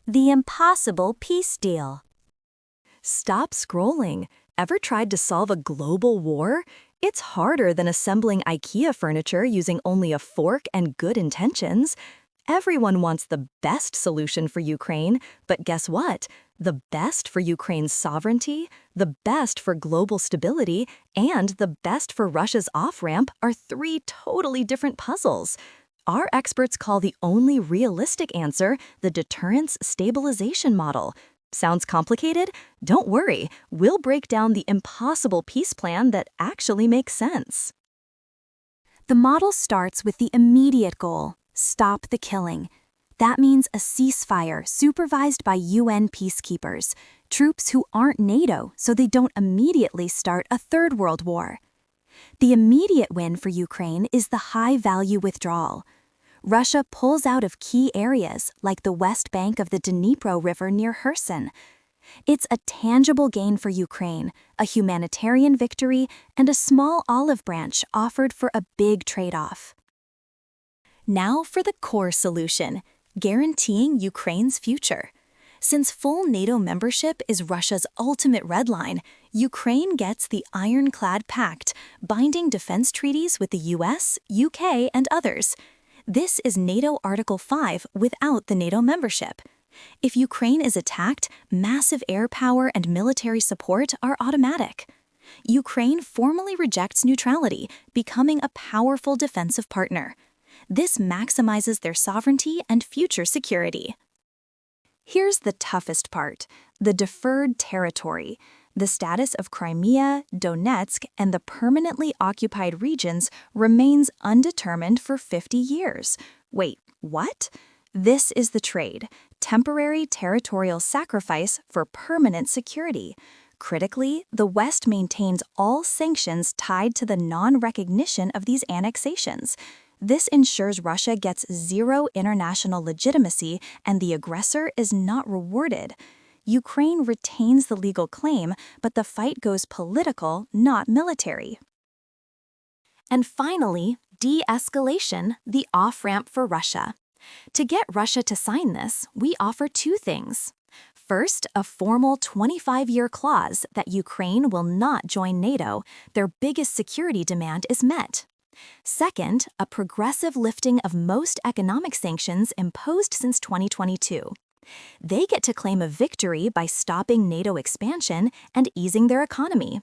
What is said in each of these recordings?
The impossible peace deal. Stop scrolling. Ever tried to solve a global war? It's harder than assembling IKEA furniture using only a fork and good intentions. Everyone wants the best solution for Ukraine, but guess what? The best for Ukraine's sovereignty, the best for global stability, and the best for Russia's off-ramp are three totally different puzzles. Our experts call the only realistic answer the Deterrence-Stabilization Model. Sounds complicated? Don't worry, we'll break down the impossible peace plan that actually makes sense. The model starts with the immediate goal: stop the killing. That means a ceasefire supervised by UN peacekeepers, troops who aren't NATO so they don't immediately start a third world war. The immediate win for Ukraine is the high-value withdrawal. Russia pulls out of key areas like the west bank of the Dnipro River near Kherson. It's a tangible gain for Ukraine, a humanitarian victory, and a small olive branch offered for a big trade-off. Now for the core solution, guaranteeing Ukraine's future. Since full NATO membership is Russia's ultimate red line, Ukraine gets the Ironclad Pact, binding defense treaties with the US, UK, and others. This is NATO Article 5 without the NATO membership. If Ukraine is attacked, massive air power and military support are automatic. Ukraine formally rejects neutrality, becoming a powerful defensive partner. This maximizes their sovereignty and future security. Here's the toughest part: the deferred territory. The status of Crimea, Donetsk, and the permanently occupied regions remains undetermined for 50 years. Wait, what? This is the trade: temporary territorial sacrifice for permanent security. Critically, the West maintains all sanctions tied to the non-recognition of these annexations. This ensures Russia gets zero international legitimacy and the aggressor is not rewarded. Ukraine retains the legal claim, but the fight goes political, not military. And finally, de-escalation, the off-ramp for Russia. To get Russia to sign this, we offer two things. First, a formal 25-year clause that Ukraine will not join NATO. Their biggest security demand is met. Second, a progressive lifting of most economic sanctions imposed since 2022. They get to claim a victory by stopping NATO expansion and easing their economy.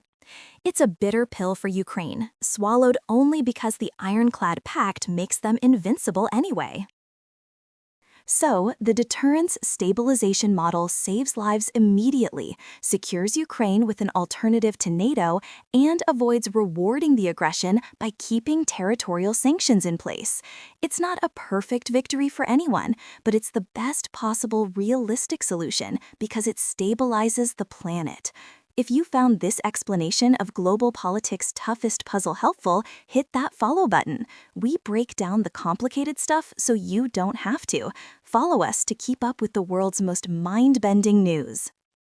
It's a bitter pill for Ukraine, swallowed only because the Ironclad Pact makes them invincible anyway. So, the Deterrence-Stabilization Model saves lives immediately, secures Ukraine with an alternative to NATO, and avoids rewarding the aggression by keeping territorial sanctions in place. It's not a perfect victory for anyone, but it's the best possible realistic solution because it stabilizes the planet. If you found this explanation of global politics' toughest puzzle helpful, hit that follow button. We break down the complicated stuff so you don't have to. Follow us to keep up with the world's most mind-bending news.